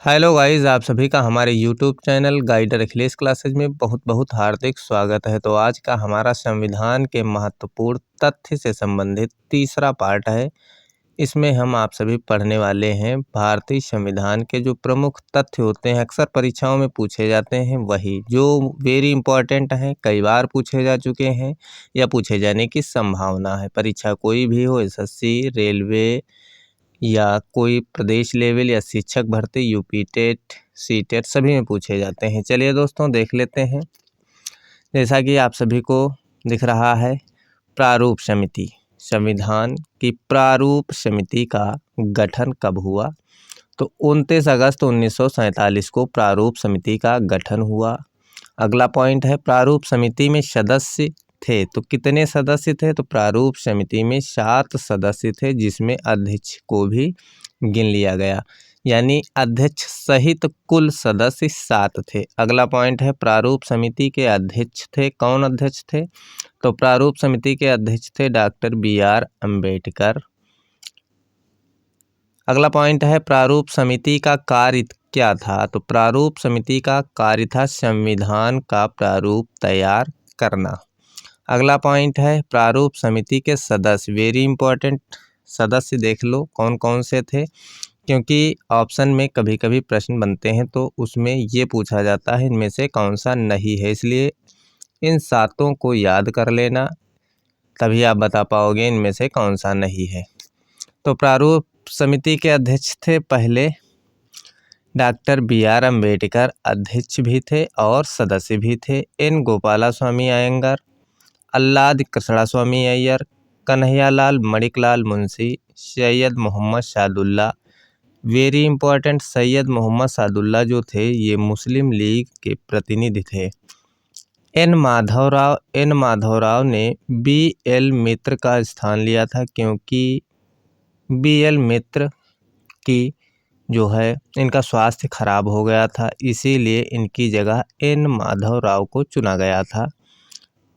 Hello guys, आप सभी का हमारे YouTube channel guider Akhilesh classes में बहुत बहुत हार्दिक स्वागत है। तो आज का हमारा संविधान के महत्वपूर्ण तथ्य से संबंधित तीसरा पार्ट है। इसमें हम आप सभी पढ़ने वाले हैं भारतीय संविधान के जो प्रमुख तथ्य होते हैं, अक्सर परीक्षाओं में पूछे जाते हैं, वही जो वेरी इंपॉर्टेंट हैं, कई बार पूछे जा चुके हैं या पूछे जाने की संभावना है। परीक्षा कोई भी हो, एसएससी, रेलवे या कोई प्रदेश लेवल या शिक्षक भर्ती, यूपी टेट, सी टेट सभी में पूछे जाते हैं। चलिए दोस्तों देख लेते हैं। जैसा कि आप सभी को दिख रहा है, प्रारूप समिति, संविधान की प्रारूप समिति का गठन कब हुआ? तो 29 अगस्त 1947 को प्रारूप समिति का गठन हुआ। अगला पॉइंट है, प्रारूप समिति में सदस्य थे तो कितने सदस्य थे? तो प्रारूप समिति में 7 सदस्य थे, जिसमें अध्यक्ष को भी गिन लिया गया, यानी अध्यक्ष सहित कुल सदस्य 7 थे। अगला पॉइंट है, प्रारूप समिति के अध्यक्ष थे। कौन अध्यक्ष थे? तो प्रारूप समिति के अध्यक्ष थे डॉक्टर BR अम्बेडकर। अगला पॉइंट है, प्रारूप समिति का कार्य क्या था? तो प्रारूप समिति का कार्य था संविधान का प्रारूप तैयार करना। अगला पॉइंट है, प्रारूप समिति के सदस्य, वेरी इंपॉर्टेंट सदस्य देख लो कौन कौन से थे, क्योंकि ऑप्शन में कभी कभी प्रश्न बनते हैं तो उसमें ये पूछा जाता है इनमें से कौन सा नहीं है, इसलिए इन सातों को याद कर लेना, तभी आप बता पाओगे इनमें से कौन सा नहीं है। तो प्रारूप समिति के अध्यक्ष थे पहले डॉक्टर BR अम्बेडकर, अध्यक्ष भी थे और सदस्य भी थे N Gopalaswami Ayyangar, Alladi Krishnaswami Ayyar, Kanhaiyalal Maneklal Munshi, Syed Mohammad Saadulla. Very important, Syed Mohammad Saadulla जो थे ये मुस्लिम लीग के प्रतिनिधि थे। एन माधवराव ने BL मित्र का स्थान लिया था, क्योंकि BL मित्र की जो है इनका स्वास्थ्य खराब हो गया था, इसीलिए इनकी जगह N माधवराव को चुना गया था।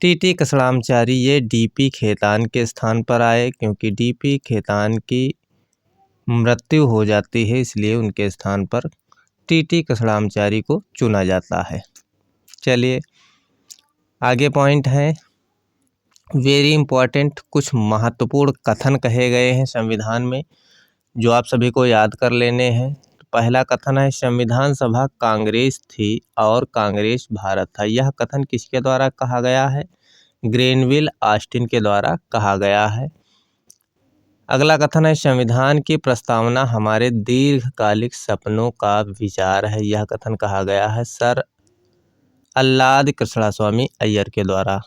TT कसरामचारी ये DP खेतान के स्थान पर आए, क्योंकि DP खेतान की मृत्यु हो जाती है, इसलिए उनके स्थान पर TT कसरामचारी को चुना जाता है। चलिए आगे पॉइंट है, वेरी इंपॉर्टेंट, कुछ महत्वपूर्ण कथन कहे गए हैं संविधान में जो आप सभी को याद कर लेने हैं। तो पहला कथन है, संविधान सभा कांग्रेस थी और कांग्रेस भारत था। यह कथन किसके द्वारा कहा गया है? ग्रेनविल ऑस्टिन के द्वारा कहा गया है। अगला कथन है, संविधान की प्रस्तावना हमारे दीर्घकालिक सपनों का विचार है। यह कथन कहा गया है सर अल्लाद कृष्णस्वामी अय्यर के द्वारा।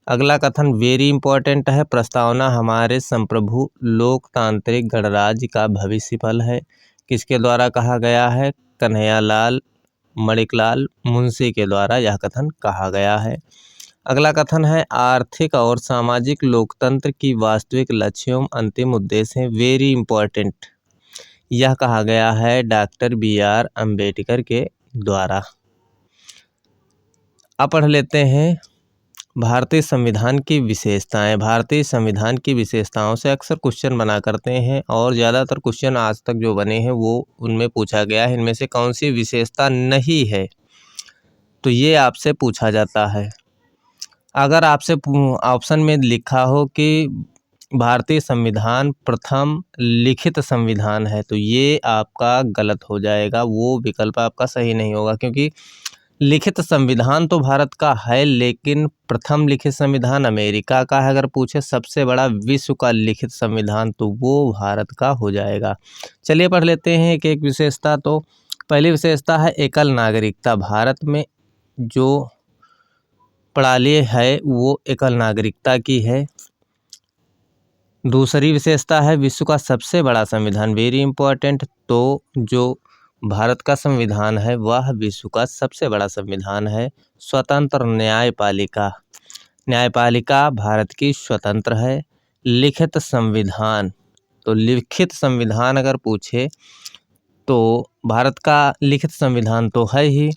अगला कथन वेरी इंपॉर्टेंट है, प्रस्तावना हमारे संप्रभु लोकतांत्रिक गणराज्य का भविष्य फल है। किसके द्वारा कहा गया है? कन्हैयालाल मणिकलाल मुंशी के द्वारा यह कथन कहा गया है। अगला कथन है, आर्थिक और सामाजिक लोकतंत्र की वास्तविक लक्ष्य एवं अंतिम उद्देश्य है। वेरी इंपॉर्टेंट, यह कहा गया है डॉक्टर BR अम्बेडकर के द्वारा। अब पढ़ लेते हैं भारतीय संविधान की विशेषताएं। भारतीय संविधान की विशेषताओं से अक्सर क्वेश्चन बना करते हैं और ज़्यादातर क्वेश्चन आज तक जो बने हैं वो उनमें पूछा गया है इनमें से कौन सी विशेषता नहीं है, तो ये आपसे पूछा जाता है। अगर आपसे ऑप्शन में लिखा हो कि भारतीय संविधान प्रथम लिखित संविधान है, तो ये आपका गलत हो जाएगा, वो विकल्प आपका सही नहीं होगा, क्योंकि लिखित संविधान तो भारत का है, लेकिन प्रथम लिखित संविधान अमेरिका का है। अगर पूछे सबसे बड़ा विश्व का लिखित संविधान, तो वो भारत का हो जाएगा। चलिए पढ़ लेते हैं एक एक विशेषता। तो पहली विशेषता है एकल नागरिकता। भारत में जो प्रणाली है वो एकल नागरिकता की है। दूसरी विशेषता है विश्व का सबसे बड़ा संविधान। वेरी इंपॉर्टेंट, तो जो भारत का संविधान है वह विश्व का सबसे बड़ा संविधान है। स्वतंत्र न्यायपालिका, न्यायपालिका भारत की स्वतंत्र है। लिखित संविधान, तो लिखित संविधान अगर पूछे तो भारत का लिखित संविधान तो है ही,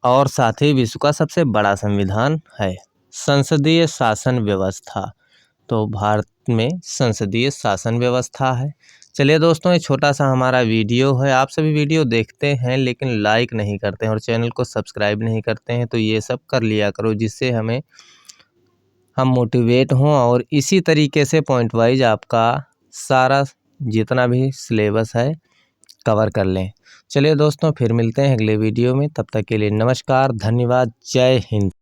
और साथ ही विश्व का सबसे बड़ा संविधान है। संसदीय शासन व्यवस्था, तो भारत में संसदीय शासन व्यवस्था है। चलिए दोस्तों, ये छोटा सा हमारा वीडियो है। आप सभी वीडियो देखते हैं लेकिन लाइक नहीं करते हैं और चैनल को सब्सक्राइब नहीं करते हैं, तो ये सब कर लिया करो, जिससे हम मोटिवेट हों और इसी तरीके से पॉइंट वाइज आपका सारा जितना भी सिलेबस है कवर कर लें। चलिए दोस्तों, फिर मिलते हैं अगले वीडियो में। तब तक के लिए नमस्कार, धन्यवाद, जय हिंद।